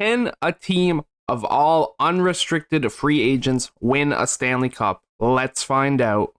Can a team of all unrestricted free agents win a Stanley Cup? Let's find out.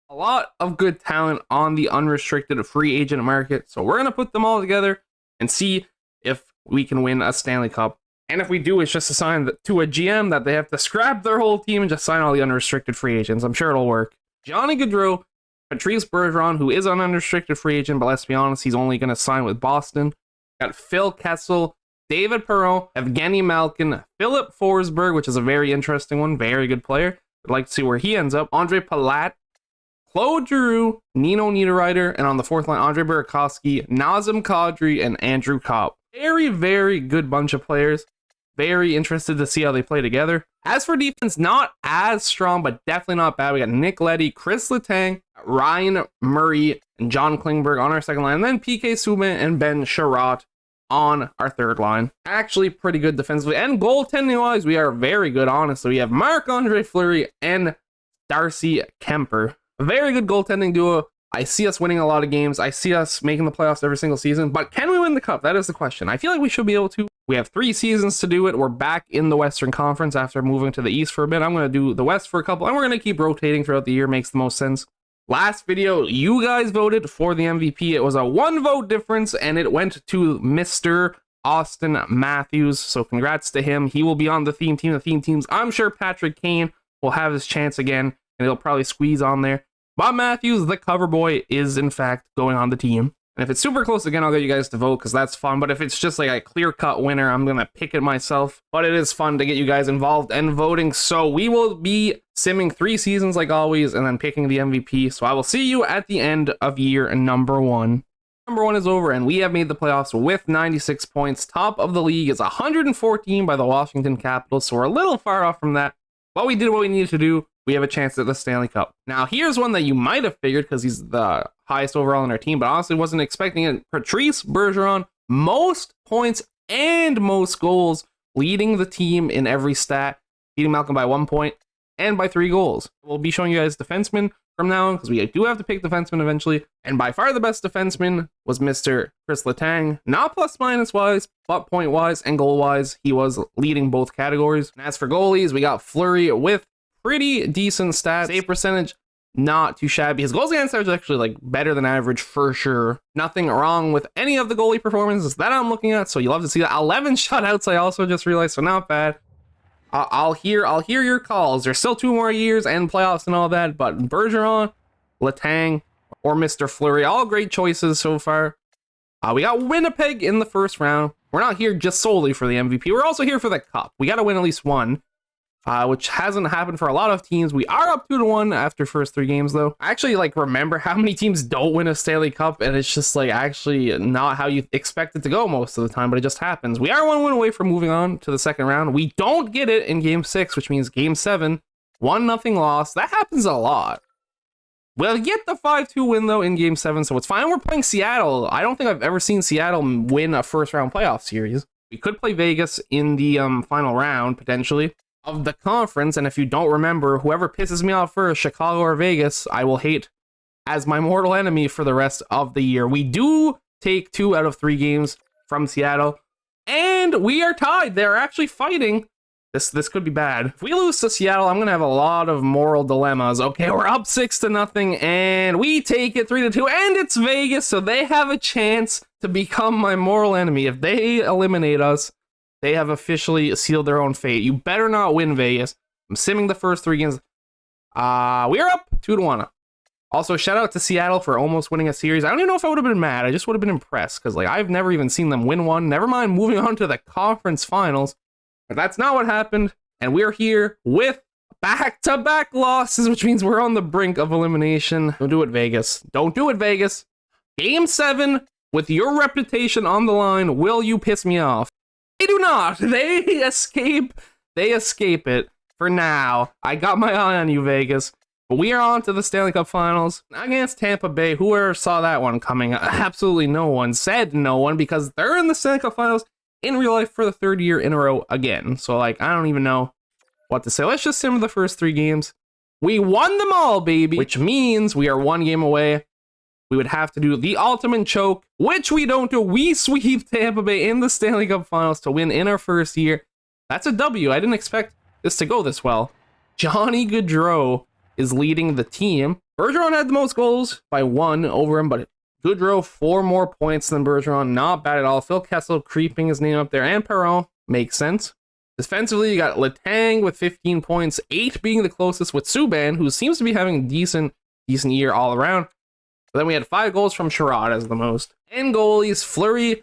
A lot of good talent on the unrestricted free agent market, so we're going to put them all together and see if we can win a Stanley Cup. And if we do, it's just a sign to a GM that they have to scrap their whole team and just sign all the unrestricted free agents. I'm sure it'll work. Johnny Gaudreau, Patrice Bergeron, who is an unrestricted free agent, but let's be honest, he's only going to sign with Boston. Got Phil Kessel, David Perron, Evgeny Malkin, Philip Forsberg, which is a very interesting one, very good player. I'd like to see where he ends up. Andre Palat, Claude Giroux, Nino Niederreiter, and on the fourth line, Andre Burakovsky, Nazem Kadri, and Andrew Kopp. Very, very good bunch of players. Very interested to see how they play together. As for defense, not as strong, but definitely not bad. We got Nick Leddy, Chris Letang, Ryan Murray, and John Klingberg on our second line. And then PK Subban and Ben Sherratt on our third line. Actually pretty good defensively. And goaltending-wise, we are very good, honestly. We have Marc-Andre Fleury and Darcy Kemper. A very good goaltending duo. I see us winning a lot of games. I see us making the playoffs every single season. But can we win the cup? That is the question. I feel like we should be able to. We have 3 seasons to do it. We're back in the Western Conference after moving to the East for a bit. I'm going to do the West for a couple, and we're going to keep rotating throughout the year. Makes the most sense. Last video, you guys voted for the MVP. It was a 1-vote difference, and it went to Mr. Austin Matthews. So congrats to him. He will be on the theme team. The theme teams, I'm sure Patrick Kane will have his chance again, and he'll probably squeeze on there. Bob Matthews, the cover boy, is in fact going on the team. And if it's super close again, I'll get you guys to vote because that's fun. But if it's just like a clear-cut winner, I'm going to pick it myself. But it is fun to get you guys involved and voting. So we will be simming 3 seasons like always and then picking the MVP. So I will see you at the end of year number 1. Number 1 is over and we have made the playoffs with 96 points. Top of the league is 114 by the Washington Capitals. So we're a little far off from that. But we did what we needed to do. We have a chance at the Stanley Cup. Now, here's one that you might have figured because he's the highest overall in our team, but honestly wasn't expecting it. Patrice Bergeron, most points and most goals, leading the team in every stat, beating Malcolm by 1 point and by 3 goals. We'll be showing you guys defensemen from now on because we do have to pick defensemen eventually. And by far the best defenseman was Mr. Chris Letang. Not plus-minus wise, but point-wise and goal-wise, he was leading both categories. And as for goalies, we got Fleury with pretty decent stats. Save percentage, not too shabby. His goals against average is actually like better than average for sure. Nothing wrong with any of the goalie performances that I'm looking at. So you love to see that. 11 shutouts, I also just realized, so not bad. I'll hear your calls. There's still 2 more years and playoffs and all that, but Bergeron, Letang, or Mr. Fleury, all great choices so far. We got Winnipeg in the first round. We're not here just solely for the MVP. We're also here for the cup. We got to win at least one. Which hasn't happened for a lot of teams. We are up 2-1 after first 3 games, though. I actually remember how many teams don't win a Stanley Cup, and it's just actually not how you expect it to go most of the time, but it just happens. We are 1 win away from moving on to the second round. We don't get it in Game 6, which means Game 7, 1-0 loss. That happens a lot. We'll get the 5-2 win, though, in Game 7, so it's fine. We're playing Seattle. I don't think I've ever seen Seattle win a first-round playoff series. We could play Vegas in the final round, potentially, of the conference, and if you don't remember, whoever pisses me off first, Chicago or Vegas, I will hate as my mortal enemy for the rest of the year. We do take 2 out of 3 games from Seattle, and we are tied. They're actually fighting. This could be bad. If we lose to Seattle, I'm gonna have a lot of moral dilemmas. Okay, we're up 6-0, and we take it 3-2, and it's Vegas, so they have a chance to become my mortal enemy. If they eliminate us, they have officially sealed their own fate. You better not win, Vegas. I'm simming the first 3 games. We are up 2-1. Also, shout out to Seattle for almost winning a series. I don't even know if I would have been mad. I just would have been impressed because I've never even seen them win one. Never mind moving on to the conference finals. But that's not what happened. And we're here with back-to-back losses, which means we're on the brink of elimination. Don't do it, Vegas. Don't do it, Vegas. Game 7, with your reputation on the line, will you piss me off? They do not. They escape it for now. I got my eye on you, Vegas. But we are on to the Stanley Cup Finals against Tampa Bay. Whoever saw that one coming? Absolutely no one. Said no one because they're in the Stanley Cup Finals in real life for the 3rd year in a row again. So, I don't even know what to say. Let's just simmer the first 3 games. We won them all, baby. Which means we are 1 game away we would have to do the ultimate choke, which we don't do. We sweep Tampa Bay in the Stanley Cup Finals to win in our first year. That's a W. I didn't expect this to go this well. Johnny Gaudreau is leading the team. Bergeron had the most goals by 1 over him, but Gaudreau 4 more points than Bergeron. Not bad at all. Phil Kessel creeping his name up there, and Perron makes sense. Defensively, you got Letang with 15 points, 8 being the closest with Subban, who seems to be having a decent year all around. But then we had 5 goals from Sherrod as the most. And goalies, Fleury,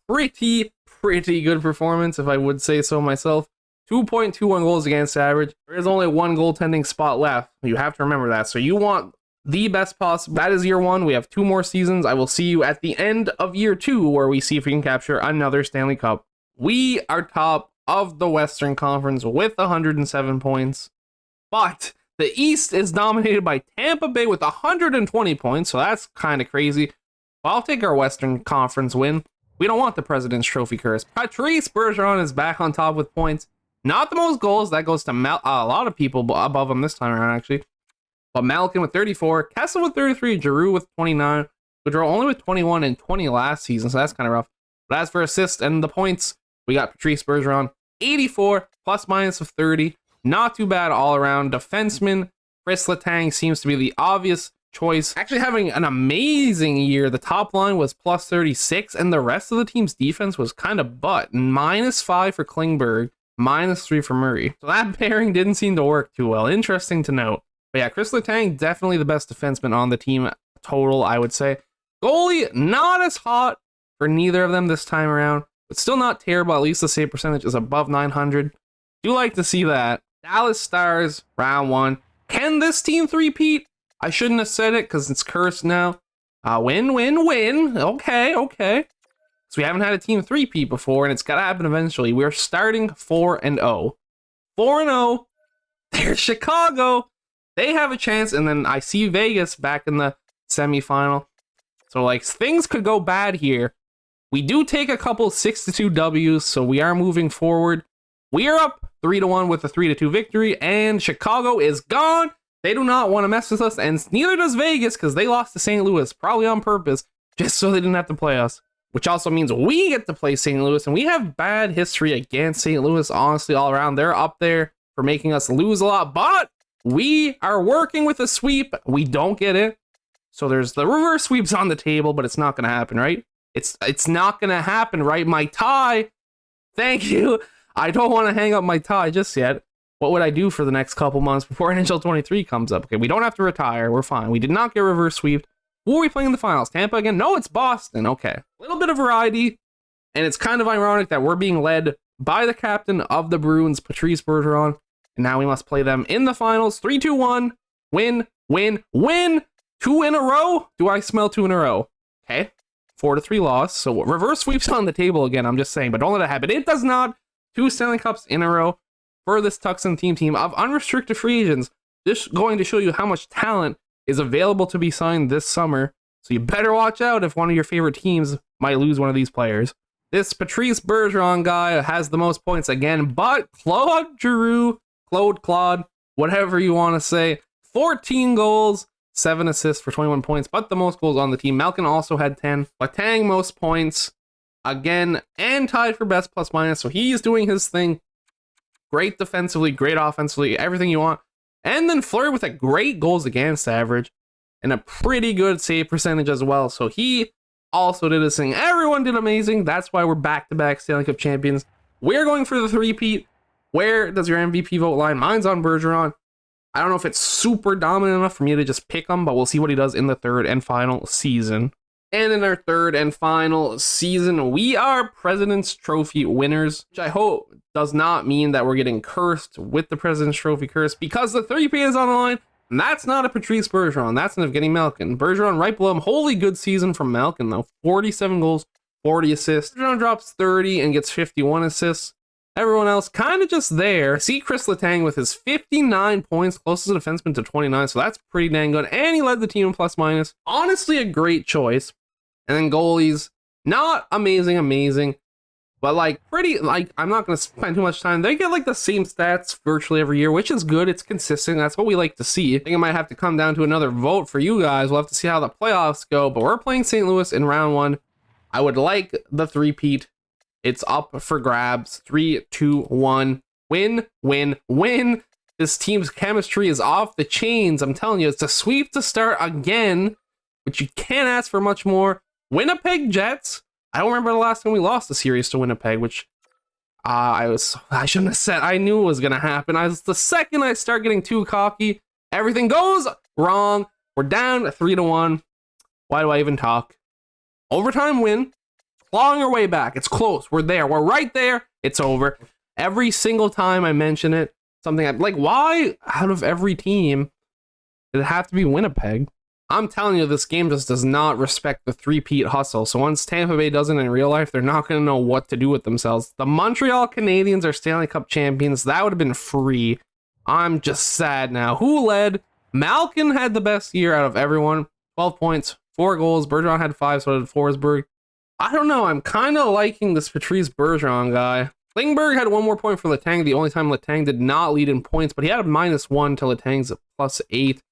pretty good performance, if I would say so myself. 2.21 goals against average. There is only 1 goaltending spot left. You have to remember that. So you want the best possible. That is year 1. We have 2 more seasons. I will see you at the end of year 2, where we see if we can capture another Stanley Cup. We are top of the Western Conference with 107 points. But the East is dominated by Tampa Bay with 120 points, so that's kind of crazy. But I'll take our Western Conference win. We don't want the President's Trophy curse. Patrice Bergeron is back on top with points. Not the most goals. That goes to a lot of people above him this time around, actually. But Malkin with 34, Kessel with 33, Giroux with 29, Gaudreau only with 21 and 20 last season, so that's kind of rough. But as for assists and the points, we got Patrice Bergeron, 84, plus minus of 30. Not too bad all around. Defenseman, Chris Letang seems to be the obvious choice. Actually having an amazing year. The top line was plus 36, and the rest of the team's defense was kind of butt. Minus 5 for Klingberg, minus 3 for Murray. So that pairing didn't seem to work too well. Interesting to note. But yeah, Chris Letang, definitely the best defenseman on the team total, I would say. Goalie, not as hot for neither of them this time around, but still not terrible. At least the save percentage is above 900. Do like to see that. Dallas Stars, round 1. Can this team three-peat? I shouldn't have said it because it's cursed now. Win. Okay. So we haven't had a team three-peat before, and it's got to happen eventually. We're starting 4-0. 4-0. There's Chicago. They have a chance, and then I see Vegas back in the semifinal. So, like, things could go bad here. We do take a couple 6-2 W's, so we are moving forward. We are up 3-1 with a 3-2 victory, and Chicago is gone. They do not want to mess with us, and neither does Vegas, because they lost to St. Louis, probably on purpose, just so they didn't have to play us. Which also means we get to play St. Louis, and we have bad history against St. Louis, honestly, all around. They're up there for making us lose a lot, but we are working with a sweep. We don't get it. So there's the reverse sweeps on the table, but it's not going to happen, right? It's not going to happen, right? My tie. Thank you. I don't want to hang up my tie just yet. What would I do for the next couple months before NHL 23 comes up? Okay, we don't have to retire. We're fine. We did not get reverse sweeped. Who are we playing in the finals? Tampa again? No, it's Boston. Okay. A little bit of variety. And it's kind of ironic that we're being led by the captain of the Bruins, Patrice Bergeron. And now we must play them in the finals. 3-2-1. Win. 2 in a row? Do I smell 2 in a row? Okay. 4-3 loss. So reverse sweeps on the table again, I'm just saying. But don't let it happen. It does not. 2 Stanley Cups in a row for this Tucson team of unrestricted free agents. Just going to show you how much talent is available to be signed this summer. So you better watch out if one of your favorite teams might lose one of these players. This Patrice Bergeron guy has the most points again, but Claude, whatever you want to say, 14 goals, 7 assists for 21 points, but the most goals on the team. Malkin also had 10. Letang most points again, and tied for best plus minus. So he's doing his thing. Great defensively, great offensively, everything you want. And then Fleury with a great goals against average and a pretty good save percentage as well. So he also did his thing. Everyone did amazing. That's why we're back-to-back Stanley Cup champions. We're going for the three-peat. Where does your MVP vote lie? Mine's on Bergeron. I don't know if it's super dominant enough for me to just pick him, but we'll see what he does in the third and final season. And in our third and final season, we are President's Trophy winners, which I hope does not mean that we're getting cursed with the President's Trophy curse, because the 3P is on the line, and that's not a Patrice Bergeron. That's an Evgeny Malkin. Bergeron right below him. Holy good season from Malkin, though. 47 goals, 40 assists. Bergeron drops 30 and gets 51 assists. Everyone else kind of just there. I see Chris Letang with his 59 points, closest defenseman to 29, so that's pretty dang good. And he led the team in plus minus. Honestly, a great choice. And then goalies, not amazing. But like I'm not gonna spend too much time. They get like the same stats virtually every year, which is good. It's consistent. That's what we like to see. I think it might have to come down to another vote for you guys. We'll have to see how the playoffs go. But we're playing St. Louis in round 1. I would like the three-peat. It's up for grabs. 3, 2, 1. Win, win, win. This team's chemistry is off the chains. I'm telling you, it's a sweep to start again, but you can't ask for much more. Winnipeg Jets. I don't remember the last time we lost a series to Winnipeg, which I shouldn't have said. I knew it was going to happen. The second I start getting too cocky, everything goes wrong. We're down 3-1. Why do I even talk? Overtime win. Clawing our way back. It's close. We're there. We're right there. It's over. Every single time I mention it, something like, why out of every team did it have to be Winnipeg? I'm telling you, this game just does not respect the three-peat hustle. So once Tampa Bay doesn't in real life, they're not going to know what to do with themselves. The Montreal Canadiens are Stanley Cup champions. That would have been free. I'm just sad now. Who led? Malkin had the best year out of everyone. 12 points, 4 goals. Bergeron had 5, so did Forsberg. I don't know. I'm kind of liking this Patrice Bergeron guy. Klingberg had 1 more point for Letang. The only time Letang did not lead in points, but he had a -1 to Letang's +8.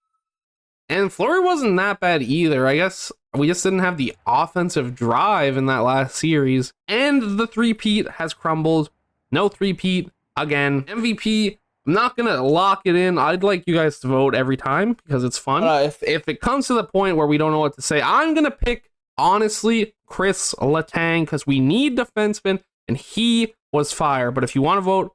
And Fleury wasn't that bad either. I guess we just didn't have the offensive drive in that last series. And the three-peat has crumbled. No three-peat again. MVP, I'm not going to lock it in. I'd like you guys to vote every time because it's fun. If it comes to the point where we don't know what to say, I'm going to pick, honestly, Chris Letang because we need defensemen, and he was fire. But if you want to vote,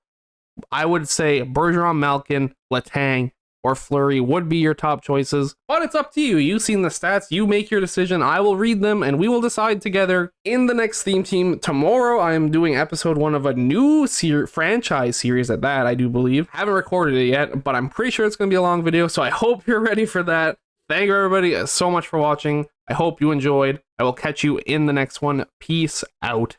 I would say Bergeron, Malkin, Letang, or Fleury would be your top choices. But it's up to you. You've seen the stats. You make your decision. I will read them, and we will decide together in the next theme team. Tomorrow, I am doing episode 1 of a new franchise series at that, I do believe. Haven't recorded it yet, but I'm pretty sure it's going to be a long video, so I hope you're ready for that. Thank you, everybody, so much for watching. I hope you enjoyed. I will catch you in the next one. Peace out.